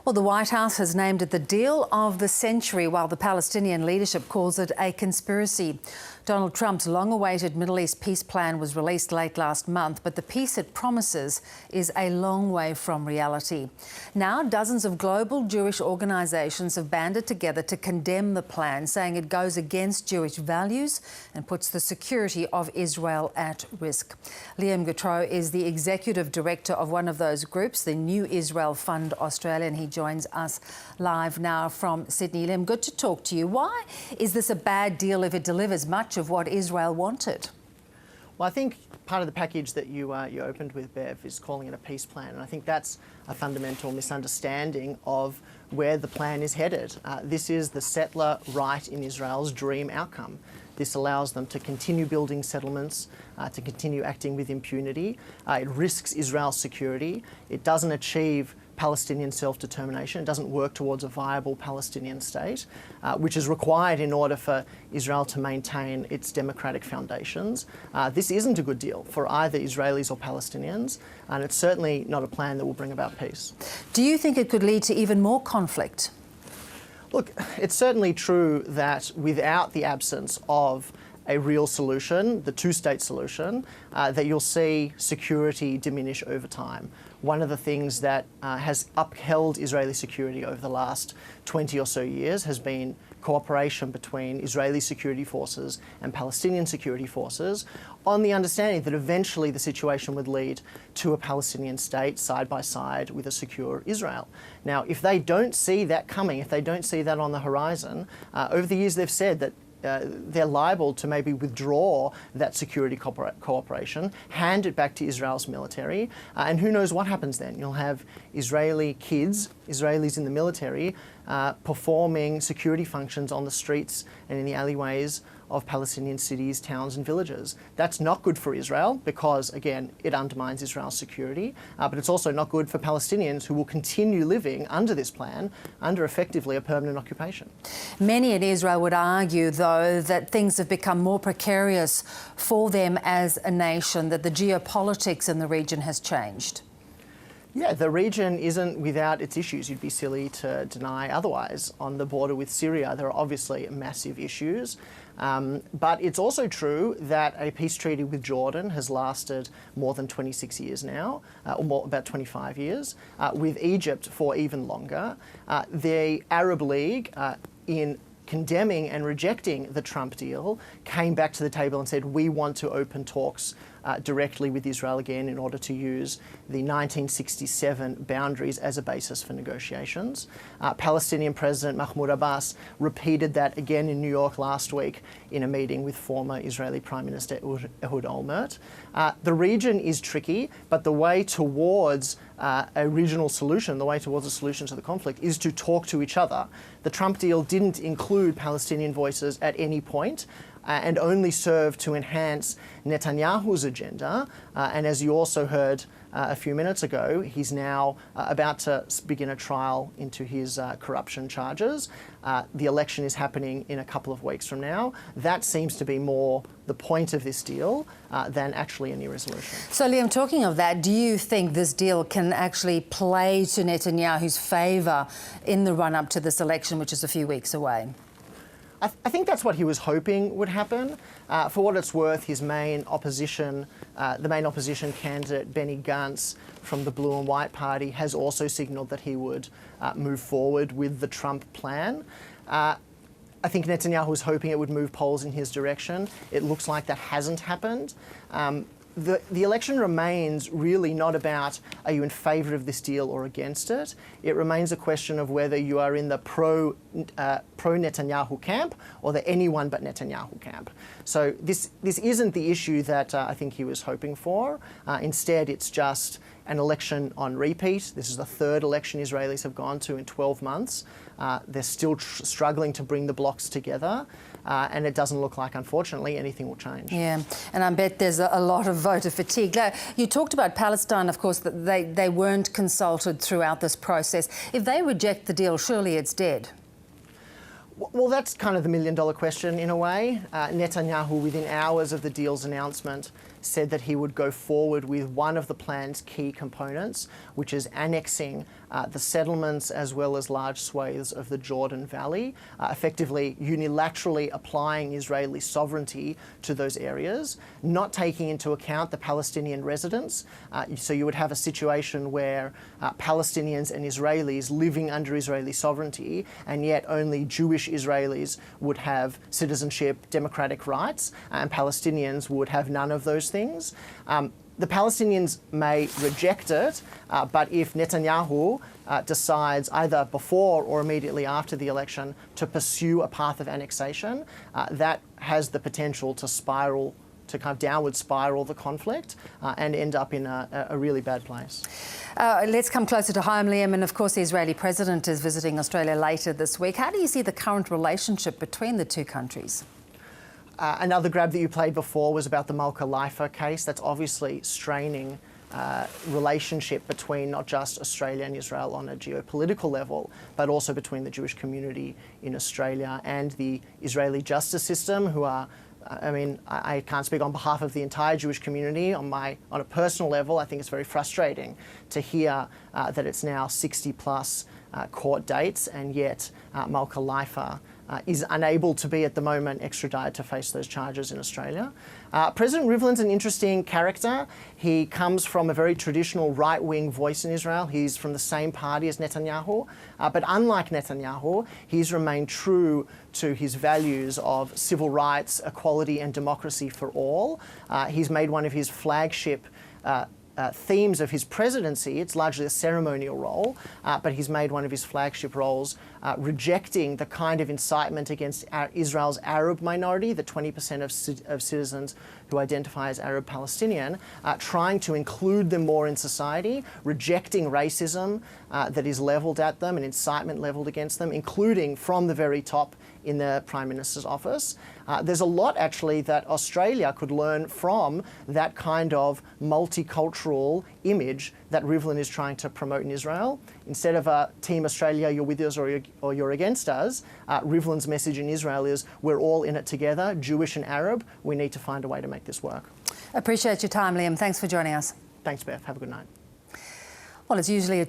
Well, the White House has named it the deal of the century, while the Palestinian leadership calls it a conspiracy. Donald Trump's long-awaited Middle East peace plan was released late last month, but the peace it promises is a long way from reality. Now, dozens of global Jewish organisations have banded together to condemn the plan, saying it goes against Jewish values and puts the security of Israel at risk. Liam Getreu is the executive director of one of those groups, the New Israel Fund Australia, and he joins us live now from Sydney. Liam, good to talk to you. Why is this a bad deal if it delivers much of what Israel wanted? Well, I think part of the package that you opened with, Bev, is calling it a peace plan, and I think that's a fundamental misunderstanding of where the plan is headed. This is the settler right in Israel's dream outcome. This allows them to continue building settlements, to continue acting with impunity. It risks Israel's security. It doesn't achieve Palestinian self-determination. It doesn't work towards a viable Palestinian state, which is required in order for Israel to maintain its democratic foundations. This isn't a good deal for either Israelis or Palestinians, and it's certainly not a plan that will bring about peace. Do you think it could lead to even more conflict? Look, it's certainly true that without the absence of a real solution, the two-state solution, that you'll see security diminish over time. One of the things that has upheld Israeli security over the last 20 or so years has been cooperation between Israeli security forces and Palestinian security forces, on the understanding that eventually the situation would lead to a Palestinian state side by side with a secure Israel. Now, if they don't see that coming, if they don't see that on the horizon, over the years they've said that they're liable to maybe withdraw that security cooperation, hand it back to Israel's military, and who knows what happens then. You'll have Israeli kids, Israelis in the military, performing security functions on the streets and in the alleyways of Palestinian cities, towns and villages. That's not good for Israel because, again, it undermines Israel's security, but it's also not good for Palestinians who will continue living under this plan, under effectively a permanent occupation. Many in Israel would argue, though, that things have become more precarious for them as a nation, that the geopolitics in the region has changed. Yeah, the region isn't without its issues. You'd be silly to deny otherwise. On the border with Syria, there are obviously massive issues. But it's also true that a peace treaty with Jordan has lasted more than 26 years now, or more, about 25 years, with Egypt for even longer. The Arab League, in condemning and rejecting the Trump deal, came back to the table and said, we want to open talks directly with Israel again in order to use the 1967 boundaries as a basis for negotiations. Palestinian President Mahmoud Abbas repeated that again in New York last week in a meeting with former Israeli Prime Minister Ehud Olmert. The region is tricky, but the way towards a regional solution, the way towards a solution to the conflict, is to talk to each other. The Trump deal didn't include Palestinian voices at any point, and only served to enhance Netanyahu's agenda. And as you also heard a few minutes ago, he's now about to begin a trial into his corruption charges. The election is happening in a couple of weeks from now. That seems to be more the point of this deal than actually any resolution. So, Liam, talking of that, do you think this deal can actually play to Netanyahu's favour in the run-up to this election, which is a few weeks away? I think that's what he was hoping would happen. For what it's worth, his main opposition, the main opposition candidate, Benny Gantz from the Blue and White Party, has also signalled that he would move forward with the Trump plan. I think Netanyahu was hoping it would move polls in his direction. It looks like that hasn't happened. The election remains really not about are you in favour of this deal or against it. It remains a question of whether you are in the pro-Netanyahu camp or the anyone but Netanyahu camp. So this isn't the issue that I think he was hoping for. Instead, it's just an election on repeat. This is the third election Israelis have gone to in 12 months. They're still struggling to bring the blocs together. And it doesn't look like, unfortunately, anything will change. Yeah, and I bet there's a lot of voter fatigue. You talked about Palestine, of course, that they weren't consulted throughout this process. If they reject the deal, surely it's dead. Well, that's kind of the million-dollar question in a way. Netanyahu, within hours of the deal's announcement, said that he would go forward with one of the plan's key components, which is annexing the settlements as well as large swathes of the Jordan Valley, effectively unilaterally applying Israeli sovereignty to those areas, not taking into account the Palestinian residents. So you would have a situation where Palestinians and Israelis living under Israeli sovereignty, and yet only Jewish Israelis would have citizenship, democratic rights, and Palestinians would have none of those things. The Palestinians may reject it, but if Netanyahu decides either before or immediately after the election to pursue a path of annexation, that has the potential to spiral, to kind of downward spiral the conflict and end up in a really bad place. Let's come closer to home, Liam, and of course the Israeli president is visiting Australia later this week. How do you see the current relationship between the two countries? Another grab that you played before was about the Malka Leifer case. That's obviously straining relationship between not just Australia and Israel on a geopolitical level, but also between the Jewish community in Australia and the Israeli justice system, who are, I can't speak on behalf of the entire Jewish community. On a personal level, I think it's very frustrating to hear that it's now 60 plus court dates, and yet Malka Leifer is unable to be at the moment extradited to face those charges in Australia. President Rivlin's an interesting character. He comes from a very traditional right-wing voice in Israel. He's from the same party as Netanyahu. But unlike Netanyahu, he's remained true to his values of civil rights, equality and democracy for all. He's made one of his flagship themes of his presidency, it's largely a ceremonial role, but he's made one of his flagship roles rejecting the kind of incitement against Israel's Arab minority, the 20% of citizens who identify as Arab Palestinian, trying to include them more in society, rejecting racism that is levelled at them and incitement levelled against them, including from the very top in the Prime Minister's office. There's a lot actually that Australia could learn from that kind of multicultural image that Rivlin is trying to promote in Israel. Instead of a Team Australia, you're with us or you're against us, Rivlin's message in Israel is we're all in it together, Jewish and Arab. We need to find a way to make this work. Appreciate your time, Liam. Thanks for joining us. Thanks, Beth. Have a good night. Well, it's usually a